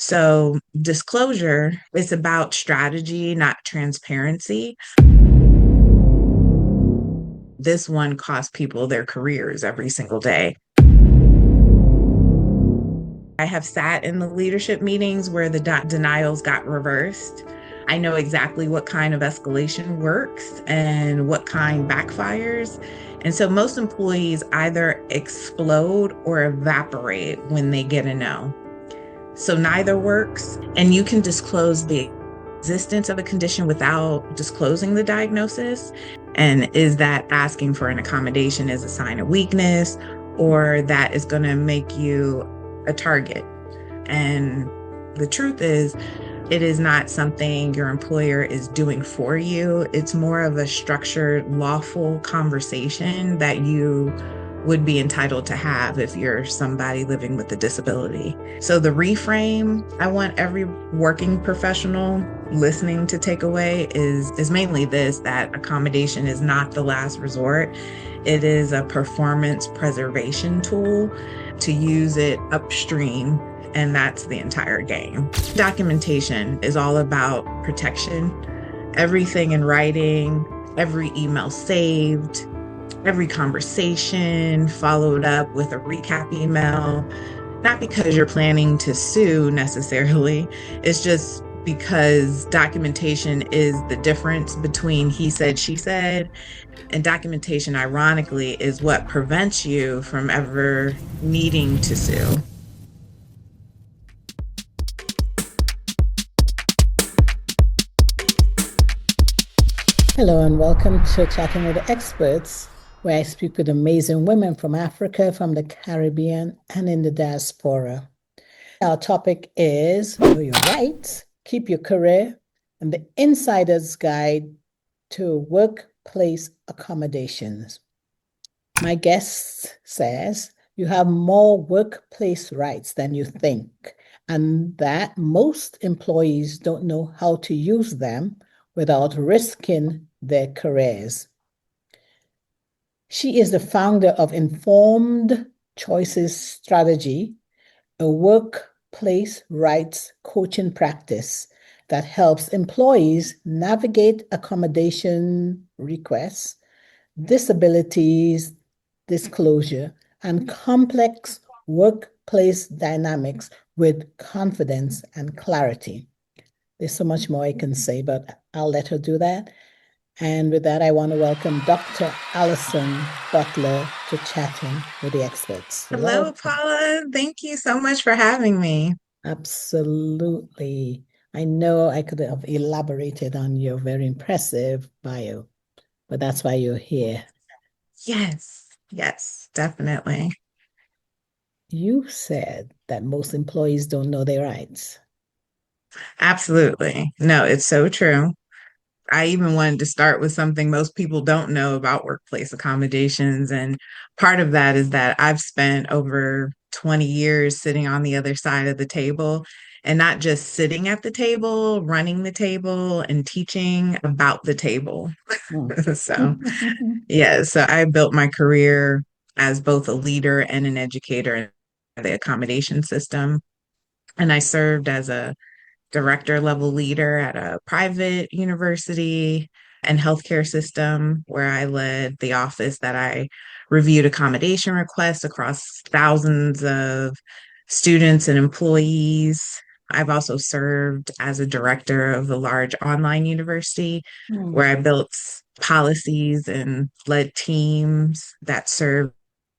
So disclosure is about strategy, not transparency. This one costs people their careers every single day. I have sat in the leadership meetings where the denials got reversed. I know exactly what kind of escalation works and what kind backfires. And so most employees either explode or evaporate when they get a no. So neither works. And you can disclose the existence of a condition without disclosing the diagnosis. And is that asking for an accommodation is a sign of weakness, or that is going to make you a target? And the truth is, it is not something your employer is doing for you. It's more of a structured, lawful conversation that you would be entitled to have if you're somebody living with a disability. So the reframe I want every working professional listening to take away is mainly this: that accommodation is not the last resort. It is a performance preservation tool. To use it upstream, and that's the entire game. Documentation is all about protection. Everything in writing, every email saved, every conversation followed up with a recap email, not because you're planning to sue necessarily. It's just because documentation is the difference between he said, she said. And documentation, ironically, is what prevents you from ever needing to sue. Hello and welcome to Chatting with the Experts, where I speak with amazing women from Africa, from the Caribbean, and in the diaspora. Our topic is Know Your Rights, Keep Your Career, and the Insider's Guide to Workplace Accommodations. My guest says you have more workplace rights than you think, and that most employees don't know how to use them without risking their careers. She is the founder of Informed Choices Strategy, a workplace rights coaching practice that helps employees navigate accommodation requests, disabilities disclosure, and complex workplace dynamics with confidence and clarity. There's so much more I can say, but I'll let her do that. And with that, I want to welcome Dr. Allison Butler to Chatting with the Experts. Hello, Welcome. Paula. Thank you so much for having me. Absolutely. I know I could have elaborated on your very impressive bio, but that's why you're here. Yes, definitely. You said that most employees don't know their rights. Absolutely. No, it's so true. I even wanted to start with something most people don't know about workplace accommodations. And part of that is that I've spent over 20 years sitting on the other side of the table, and not just sitting at the table, running the table and teaching about the table. So, Mm. yeah, so I built my career as both a leader and an educator in the accommodation system. And I served as a director level leader at a private university and healthcare system where I led the office that I reviewed accommodation requests across thousands of students and employees. I've also served as a director of a large online university where I built policies and led teams that serve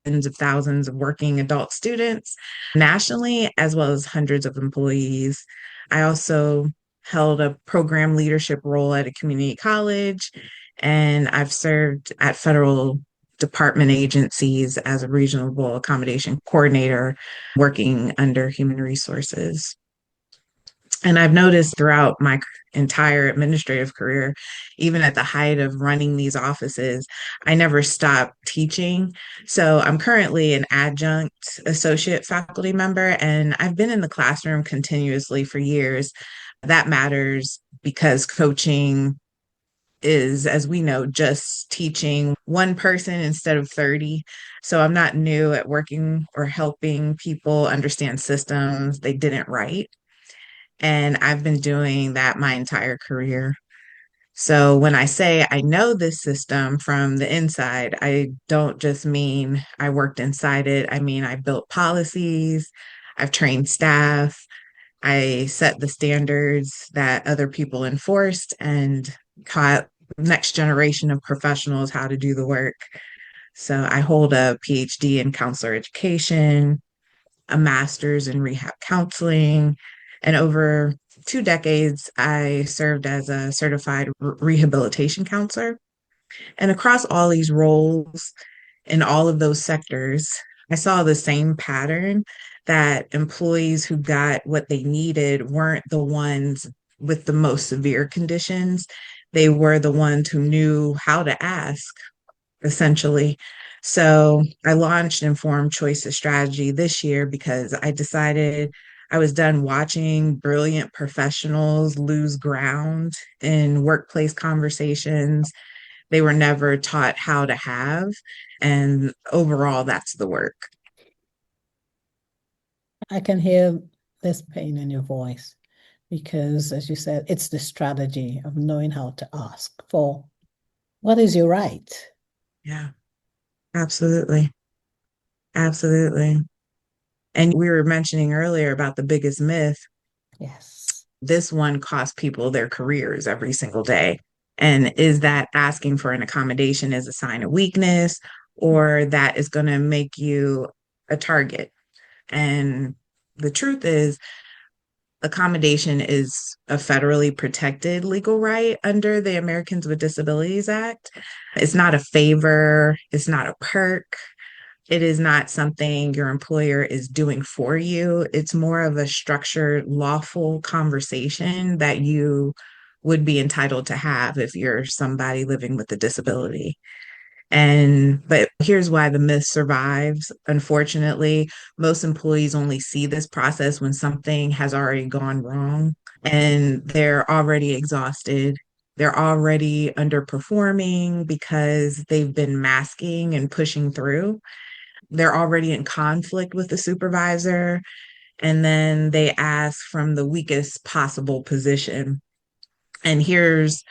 tens of thousands of working adult students nationally, as well as hundreds of employees. I also held a program leadership role at a community college, and I've served at federal department agencies as a regional accommodation coordinator working under human resources. And I've noticed throughout my entire administrative career, even at the height of running these offices, I never stopped teaching. So I'm currently an adjunct associate faculty member, and I've been in the classroom continuously for years. That matters because coaching is, as we know, just teaching one person instead of 30. So I'm not new at working or helping people understand systems they didn't write. And I've been doing that my entire career. So when I say I know this system from the inside, I don't just mean I worked inside it. I mean, I built policies, I've trained staff, I set the standards that other people enforced and taught next generation of professionals how to do the work. So I hold a PhD in counselor education, a master's in rehab counseling, and over 2 decades, I served as a certified rehabilitation counselor. And across all these roles in all of those sectors, I saw the same pattern that employees who got what they needed weren't the ones with the most severe conditions. They were the ones who knew how to ask, essentially. So I launched Informed Choices Strategy this year because I decided I was done watching brilliant professionals lose ground in workplace conversations they were never taught how to have. And overall, that's the work. I can hear this pain in your voice because, as you said, it's the strategy of knowing how to ask for what is your right. Yeah, absolutely. Absolutely. And we were mentioning earlier about the biggest myth. Yes. This one costs people their careers every single day. And is that asking for an accommodation is a sign of weakness, or that is going to make you a target? And the truth is, accommodation is a federally protected legal right under the Americans with Disabilities Act. It's not a favor, it's not a perk, it is not something your employer is doing for you. It's more of a structured, lawful conversation that you would be entitled to have if you're somebody living with a disability. But here's why the myth survives. Unfortunately, most employees only see this process when something has already gone wrong and they're already exhausted. They're already underperforming because they've been masking and pushing through. They're already in conflict with the supervisor. And then they ask from the weakest possible position. And here's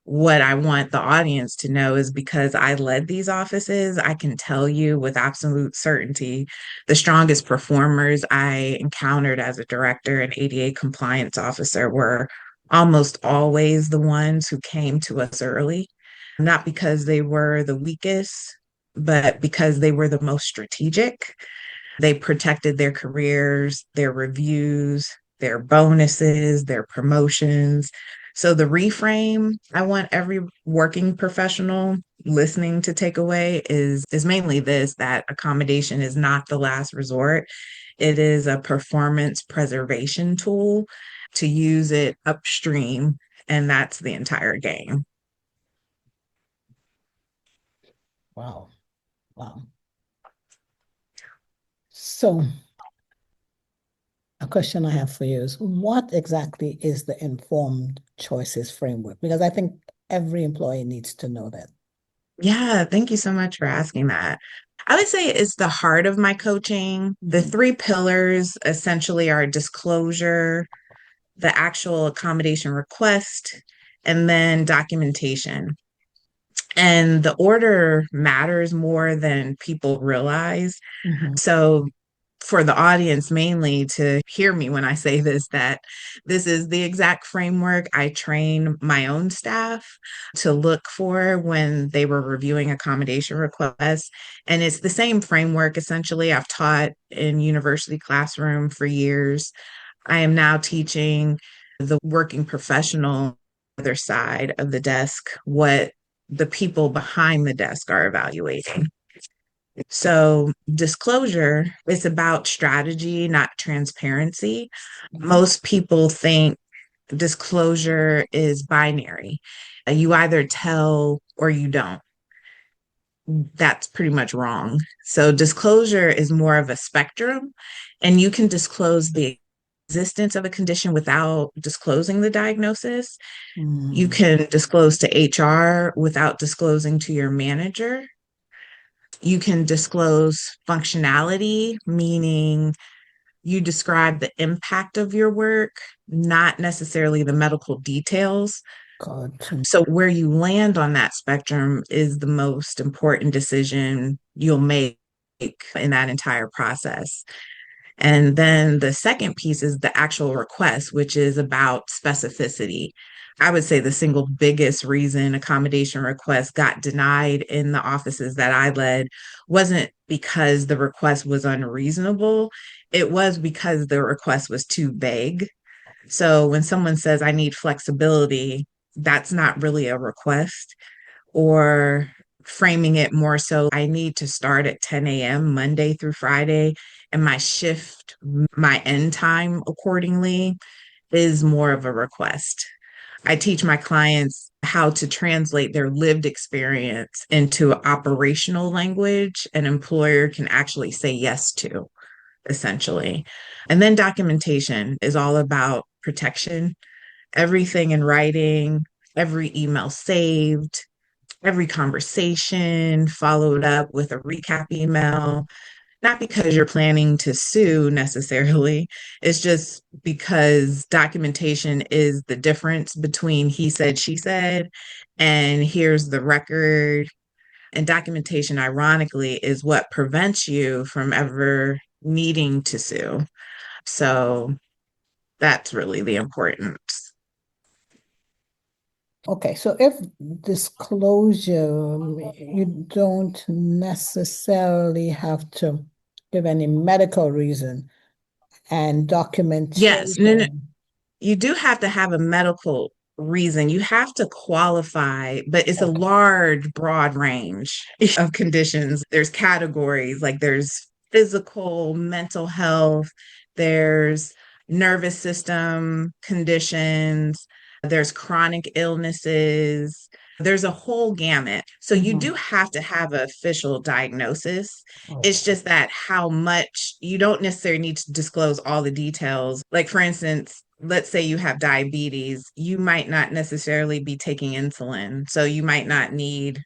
what I want the audience to know is because I led these offices, I can tell you with absolute certainty the strongest performers I encountered as a director and ADA compliance officer were almost always the ones who came to us early, not because they were the weakest, but because they were the most strategic. They protected their careers, their reviews, their bonuses, their promotions. So the reframe I want every working professional listening to take away is mainly this, that accommodation is not the last resort. It is a performance preservation tool to use it upstream, and that's the entire game. Wow. Wow. So, a question I have for you is what exactly is the informed choices framework? Because I think every employee needs to know that. Yeah, thank you so much for asking that. I would say it's the heart of my coaching. The three pillars essentially are disclosure, the actual accommodation request, and then documentation. And the order matters more than people realize. Mhm. So, for the audience mainly to hear me when I say this, that this is the exact framework I train my own staff to look for when they were reviewing accommodation requests. And it's the same framework essentially I've taught in university classroom for years. I am now teaching the working professional other side of the desk what the people behind the desk are evaluating. So, disclosure is about strategy, not transparency. Most people think disclosure is binary. You either tell or you don't. That's pretty much wrong. So, disclosure is more of a spectrum, and you can disclose the existence of a condition without disclosing the diagnosis. You Mm. can disclose to HR without disclosing to your manager. You can disclose functionality, meaning you describe the impact of your work, not necessarily the medical details. God. So, where you land on that spectrum is the most important decision you'll make in that entire process. And then the second piece is the actual request, which is about specificity. I would say the single biggest reason accommodation requests got denied in the offices that I led wasn't because the request was unreasonable. It was because the request was too vague. So when someone says, I need flexibility, that's not really a request, or framing it more so, I need to start at 10 a.m. Monday through Friday, and my shift, my end time accordingly is more of a request. I teach my clients how to translate their lived experience into operational language an employer can actually say yes to, essentially. And then documentation is all about protection, everything in writing, every email saved, every conversation followed up with a recap email, not because you're planning to sue necessarily. It's just because documentation is the difference between he said, she said, and here's the record. And documentation, ironically, is what prevents you from ever needing to sue. So that's really the importance. Okay, so if disclosure, you don't necessarily have to give any medical reason and Yes, no, no, documentation. you do have to have a medical reason. You have to qualify, but it's a Okay. large, broad range of conditions. There's categories, like there's physical, mental health, there's nervous system conditions, there's chronic illnesses. There's a whole gamut. So you do Mhm. have to have an official diagnosis. It's Okay. just that how much you don't necessarily need to disclose all the details. Like, for instance, let's say you have diabetes, you might not necessarily be taking insulin. So you might not need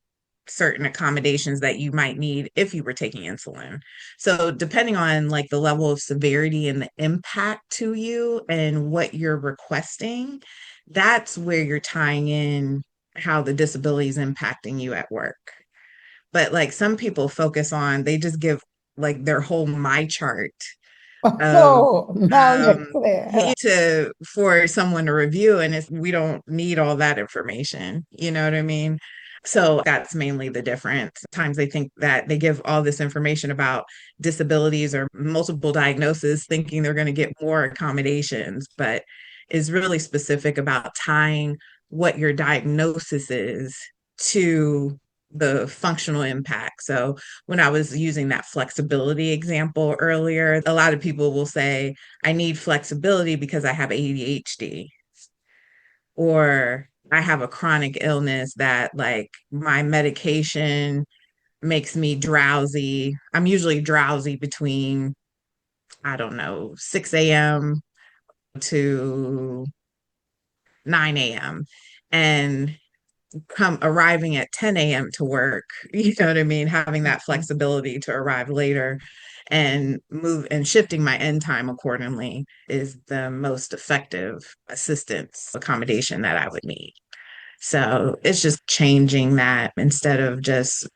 certain accommodations that you might need if you were taking insulin. So depending on like the level of severity and the impact to you and what you're requesting, that's where you're tying in how the disability is impacting you at work. But like some people focus on, they just give like their whole my chart of Oh, now you're um clear. to for someone to review, and it's we don't need all that information, you know what I mean? So that's mainly the difference. Sometimes they think that they give all this information about disabilities or multiple diagnoses thinking they're going to get more accommodations, but is really specific about tying what your diagnosis is to the functional impact. So when I was using that flexibility example earlier, a lot of people will say, I need flexibility because I have ADHD, or I have a chronic illness that, like, my medication makes me drowsy. I'm usually drowsy between, I don't know, 6 a.m. to 9 a.m. And come arriving at 10 a.m. to work, you know what I mean? Having that Mhm. flexibility to arrive later and move and shifting my end time accordingly is the most effective assistance accommodation that I would need. So it's just changing that instead of just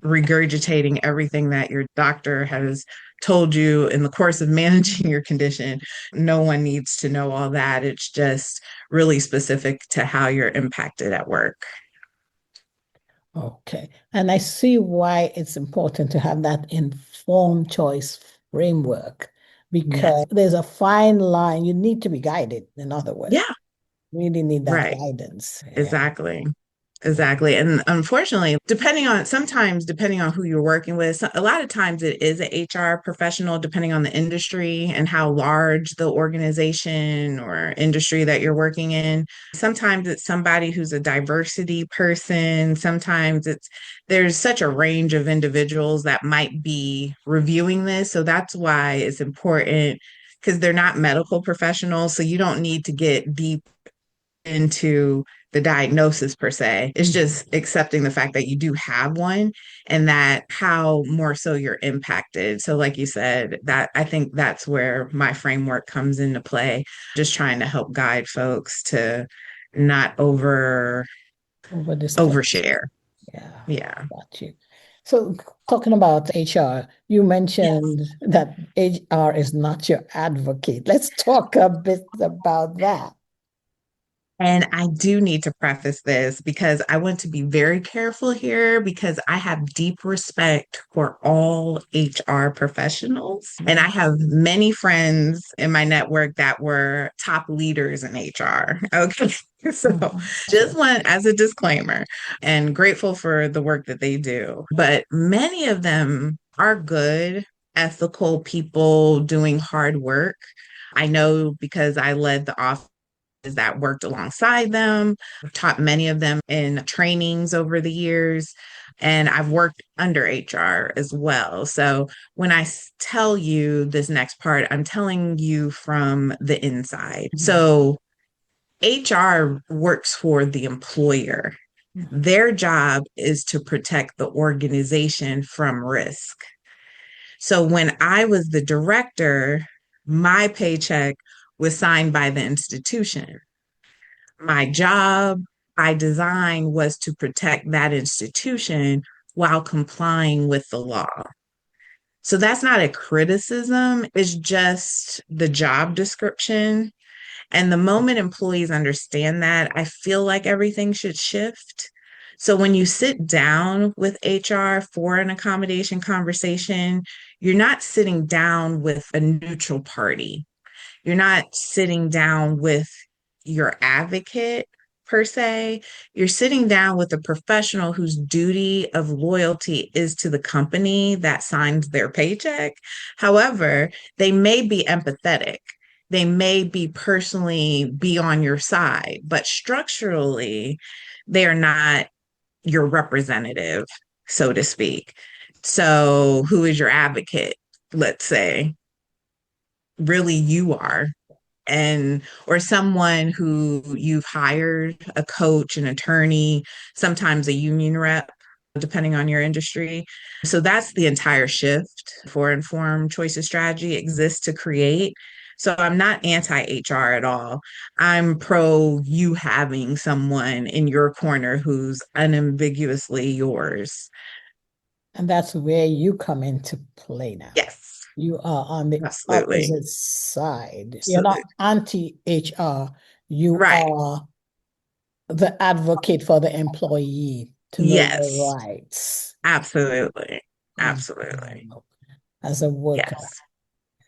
regurgitating everything that your doctor has told you in the course of managing your condition. No one needs to know all that. It's just really specific to how you're impacted at work. Okay. And I see why it's important to have that informed choice framework because Yes. there's a fine line. You need to be guided, in other words. Yeah. Really need that Right. guidance. Yeah. Exactly. Exactly. And unfortunately, sometimes depending on who you're working with, a lot of times it is an HR professional, depending on the industry and how large the organization or industry that you're working in. Sometimes it's somebody who's a diversity person. There's such a range of individuals that might be reviewing this. So that's why it's important because they're not medical professionals. So you don't need to get deep into the diagnosis per se. It's just accepting the fact that you do have one and that how more so you're impacted. So, like you said, that I think that's where my framework comes into play, just trying to help guide folks to not Over disclose. overshare. Yeah, Yeah. got you. So talking about HR, you Yes. mentioned that HR is not your advocate. Let's talk a bit about that. And I do need to preface this because I want to be very careful here because I have deep respect for all HR professionals. And I have many friends in my network that were top leaders in HR. Okay. So just Sure. want as a disclaimer and grateful for the work that they do. But many of them are good, ethical people doing hard work. I know because I led the office that worked alongside them. I've taught many of them in trainings over the years, and I've worked under HR as well. So when I tell you this next part, I'm telling you from the inside. Mhm. So HR works for the employer. Their job is to protect the organization from risk. So when I was the director, my paycheck was signed by the institution. My job by design was to protect that institution while complying with the law. So that's not a criticism, it's just the job description. And the moment employees understand that, I feel like everything should shift. So when you sit down with HR for an accommodation conversation, you're not sitting down with a neutral party. You're not sitting down with your advocate per se. You're sitting down with a professional whose duty of loyalty is to the company that signs their paycheck. However, they may be empathetic. They may be personally be on your side, but structurally, they are not your representative, so to speak. So, who is your advocate? Let's say, really, you are and or someone who you've hired, a coach, an attorney, sometimes a union rep, depending on your industry. So that's the entire shift for informed choices strategy exists to create. So I'm not anti HR at all. I'm pro you having someone in your corner who's unambiguously yours. And that's where you come into play now. Yes, You are on the absolutely. opposite side. You're Absolutely. not anti-HR. You Right. are the advocate for the employee to know their Yes, rights absolutely. as, Absolutely. as a worker. Yes.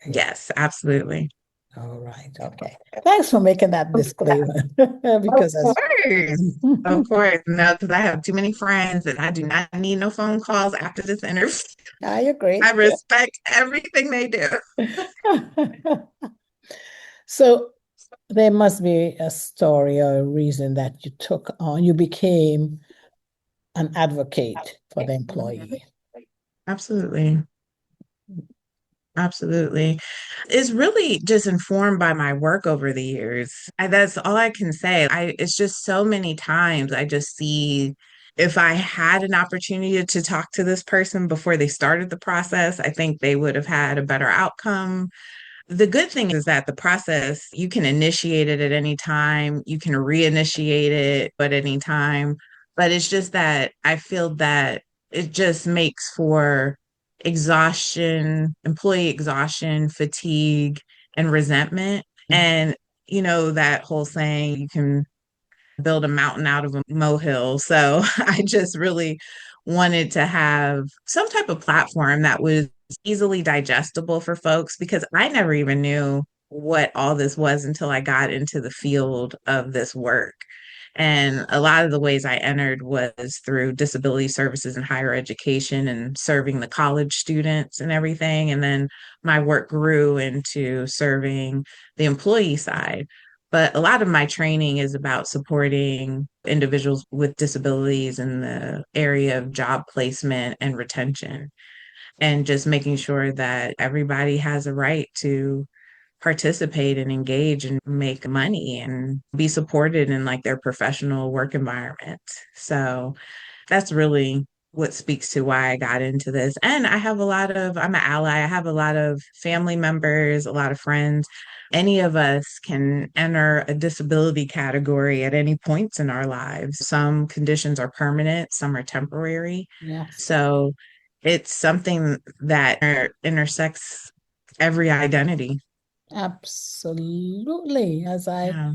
Yeah. Yes, absolutely. All right. Okay. Thanks for making that disclaimer Of because as course. Of course. No, because I have too many friends and I do not need no phone calls after this interview. I agree. I respect everything they do. So there must be a story or a reason that you took on, you became an advocate for the employee. Absolutely. Absolutely. It's really just informed by my work over the years. That's all I can say. It's just so many times I just see if I had an opportunity to talk to this person before they started the process, I think they would have had a better outcome. The good thing is that the process, you can initiate it at any time, you can reinitiate it at any time. But it's just that I feel that it just makes for exhaustion, employee exhaustion, fatigue, and resentment. And, that whole saying, you can build a mountain out of a molehill. So I just really wanted to have some type of platform that was easily digestible for folks because I never even knew what all this was until I got into the field of this work. And a lot of the ways I entered was through disability services and higher education and serving the college students and everything. And then my work grew into serving the employee side. But a lot of my training is about supporting individuals with disabilities in the area of job placement and retention, and just making sure that everybody has a right to participate and engage and make money and be supported in like their professional work environment. So that's really what speaks to why I got into this. And I'm an ally. I have a lot of family members, a lot of friends. Any of us can enter a disability category at any points in our lives. Some conditions are permanent, some are temporary. Yes, So it's something that intersects every identity. absolutely. Yeah.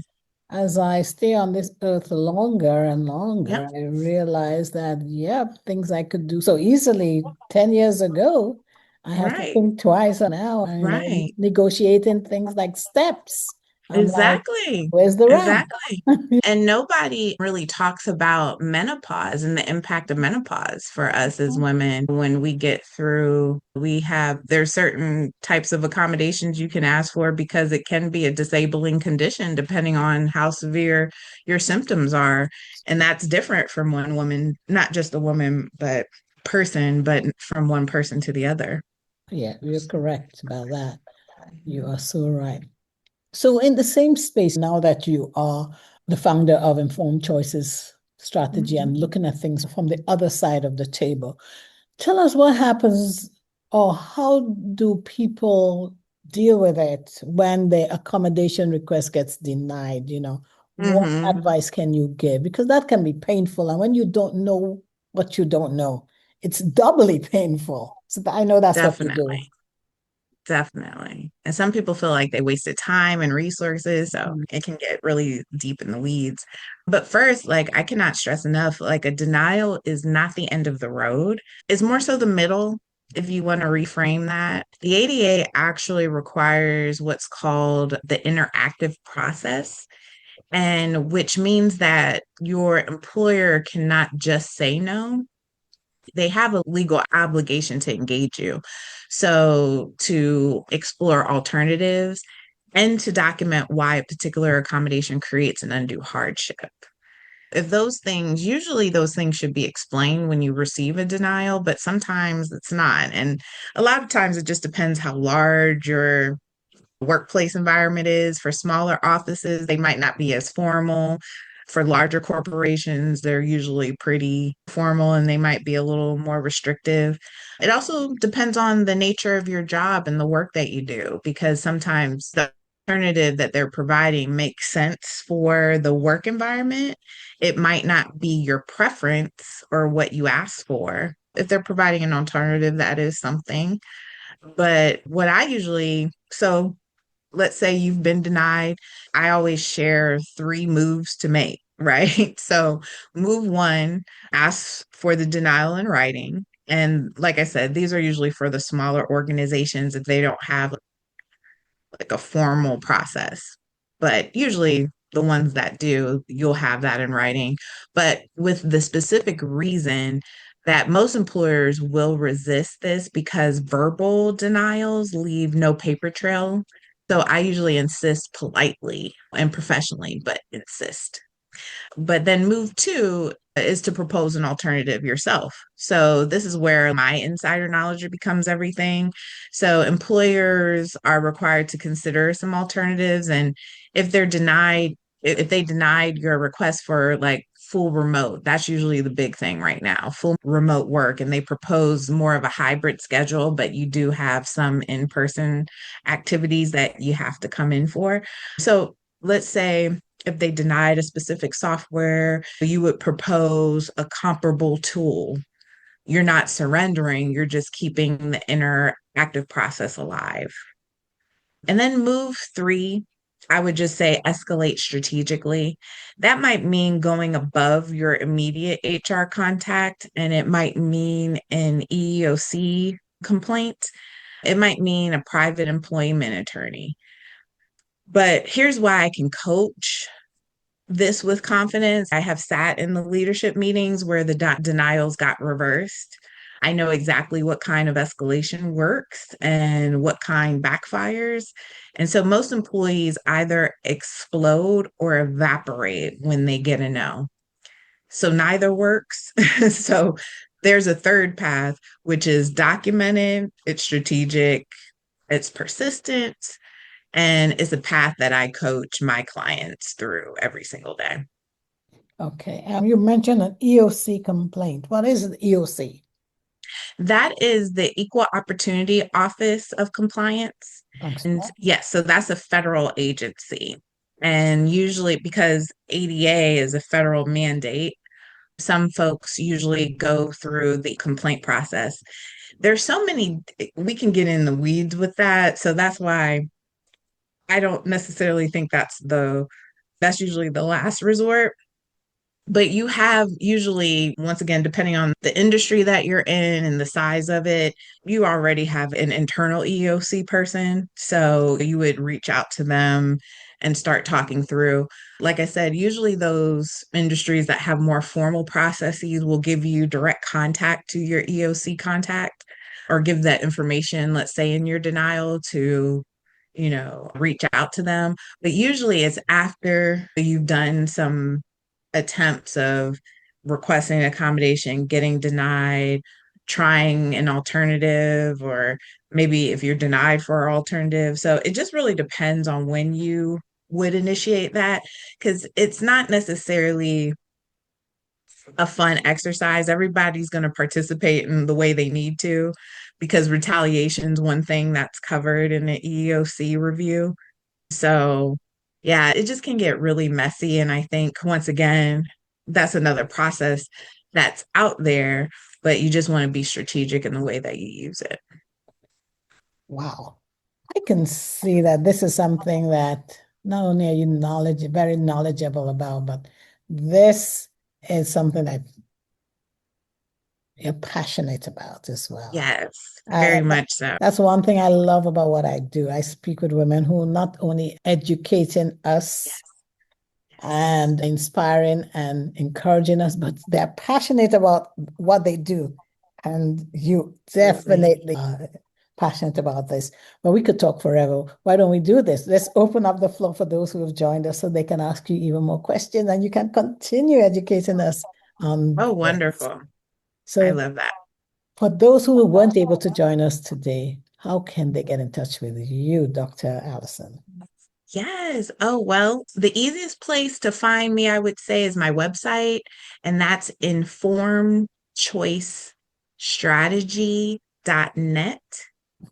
As I stay on this earth longer and Yep. longer, I realize that, yep, things I could do so easily 10 years ago, I have to Right. think twice now, Right. negotiating things like steps. I'm like, Exactly. where's the ramp? Exactly. And nobody really talks about menopause and the impact of menopause for us as women. When we get through, there's certain types of accommodations you can ask for because it can be a disabling condition depending on how severe your symptoms are. And that's different from one woman, not just a woman, but from one person to the other. Yeah, you're correct about that. You are so right. So, in the same space, now that you are the founder of Informed Choices Strategy Mhm. and looking at things from the other side of the table, tell us what happens or how do people deal with it when the accommodation request gets denied? What Mhm. advice can you give? Because that can be painful. And when you don't know what you don't know, it's doubly painful. So I know that's what you do. Definitely. Definitely. And some people feel like they wasted time and resources, so Mm. it can get really deep in the weeds. But first, like I cannot stress enough, like a denial is not the end of the road. It's more so the middle, if you want to reframe that. The ADA actually requires what's called the interactive process, and which means that your employer cannot just say no, they have a legal obligation to engage you. So to explore alternatives and to document why a particular accommodation creates an undue hardship. If usually those things should be explained when you receive a denial, but sometimes it's not. And a lot of times it just depends how large your workplace environment is. For smaller offices, they might not be as formal. For larger corporations, they're usually pretty formal and they might be a little more restrictive. It also depends on the nature of your job and the work that you do, because sometimes the alternative that they're providing makes sense for the work environment. It might not be your preference or what you asked for. If they're providing an alternative, that is something. But what I usually, so let's say you've been denied, I always share three moves to make, right? So, move one, ask for the denial in writing. And like I said, these are usually for the smaller organizations if they don't have like a formal process. But usually the ones that do, you'll have that in writing. But with the specific reason that most employers will resist this because verbal denials leave no paper trail. So I usually insist politely and professionally, but insist. But then move two is to propose an alternative yourself. So this is where my insider knowledge becomes everything. So employers are required to consider some alternatives. And if they're denied, if they denied your request for like full remote, that's usually the big thing right now, full remote work. And they propose more of a hybrid schedule, but you do have some in-person activities that you have to come in for. So let's say if they denied a specific software, you would propose a comparable tool. You're not surrendering, you're just keeping the interactive process alive. And then move three, I would just say escalate strategically. That might mean going above your immediate HR contact, and it might mean an EEOC complaint. It might mean a private employment attorney. But here's why I can coach this with confidence. I have sat in the leadership meetings where the denials got reversed. I know exactly what kind of escalation works and what kind backfires. And so most employees either explode or evaporate when they get a no. So neither works. So there's a third path, which is documented, it's strategic, it's persistent, And it's a path that I coach my clients through every single day. Okay. You mentioned an EOC complaint. What is an EOC? That is the Equal Opportunity Office of Compliance. And Okay. yes, so that's a federal agency. And usually, because ADA is a federal mandate, some folks usually go through the complaint process. There's so many, we can get in the weeds with that. So that's why I don't necessarily think that's usually the last resort. But you have usually, once again, depending on the industry that you're in and the size of it, you already have an internal EEOC person. So you would reach out to them and start talking through. Like I said, usually those industries that have more formal processes will give you direct contact to your EOC contact or give that information, let's say in your denial to, reach out to them. But usually it's after you've done some attempts of requesting accommodation, getting denied, trying an alternative, or maybe if you're denied for an alternative. So it just really depends on when you would initiate that because it's not necessarily a fun exercise. Everybody's going to participate in the way they need to because retaliation is one thing that's covered in the EEOC review. So, yeah, it just can get really messy. And I think, once again, that's another process that's out there, but you just want to be strategic in the way that you use it. Wow. I can see that this is something that not only are you very knowledgeable about, but this is something that you're passionate about as well. Yes, very much so. That's one thing I love about what I do. I speak with women who are not only educating us Yes, yes, and inspiring and encouraging us, but they're passionate about what they do. And you absolutely. definitely are passionate about this. But we could talk forever. Why don't we do this? Let's open up the floor for those who have joined us so they can ask you even more questions and you can continue educating us on Oh, this. wonderful. I So, love that. for those who weren't able to join us today, how can they get in touch with you, Dr. Allison? Yes. Oh, well, the easiest place to find me, I would say, is my website, and that's informedchoicestrategy.net.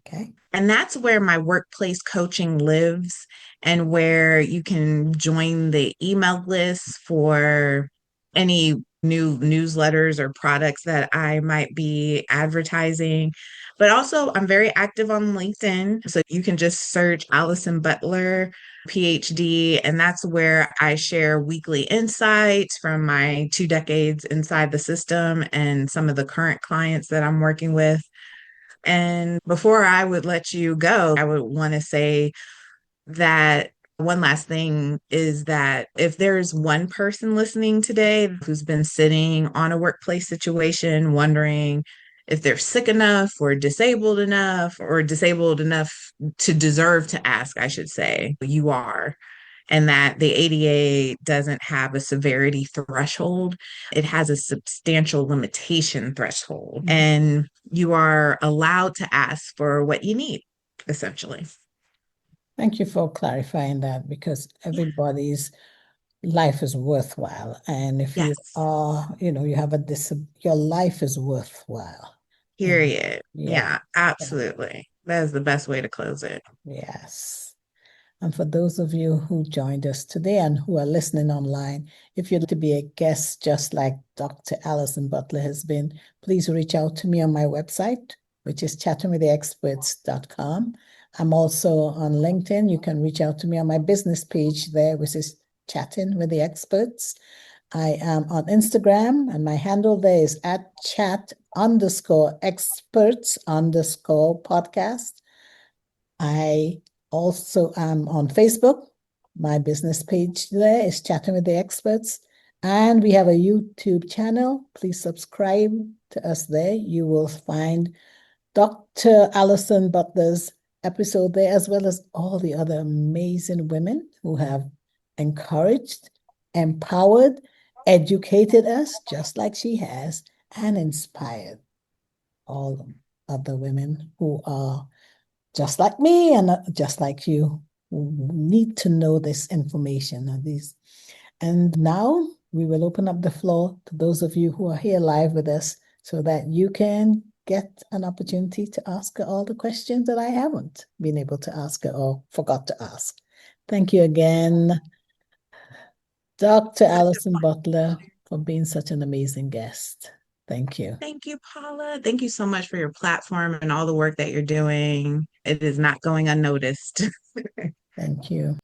Okay. And that's where my workplace coaching lives and where you can join the email list for any new newsletters or products that I might be advertising. But also, I'm very active on LinkedIn. So you can just search Allison Butler, PhD, and that's where I share weekly insights from my 2 decades inside the system and some of the current clients that I'm working with. And before I would let you go, I would want to say that one last thing is that if there's one person listening today who's been sitting on a workplace situation, wondering if they're sick enough or disabled enough to deserve to ask, I should say, you are. And that the ADA doesn't have a severity threshold. It has a substantial limitation threshold. And you are allowed to ask for what you need, essentially. Thank you for clarifying that because Yeah. everybody's life is worthwhile. And if you Yes. are, you have your life is worthwhile. And Period. yeah, Yeah, absolutely. That is the best way to close it. yes. And for those of you who joined us today and who are listening online, if you'd like to be a guest just like Dr. Allison Butler has been, please reach out to me on my website, which is chattingwiththeexperts.com. I'm also on LinkedIn. You can reach out to me on my business page there, which is Chatting with the Experts. I am on Instagram, and my handle there is at chat_experts_podcast. I also am on Facebook. My business page there is Chatting with the Experts. And we have a YouTube channel. Please subscribe to us there. You will find Dr. Allison Butler's episode there, as well as all the other amazing women who have encouraged, empowered, educated us, just like she has, and inspired all other women who are just like me and just like you, need to know this information. And now we will open up the floor to those of you who are here live with us so that you can get an opportunity to ask her all the questions that I haven't been able to ask her or forgot to ask. Thank you again, Dr. Such a Allison Butler, pleasure. for being such an amazing guest. Thank you. Thank you, Paula. Thank you so much for your platform and all the work that you're doing. It is not going unnoticed. Thank you.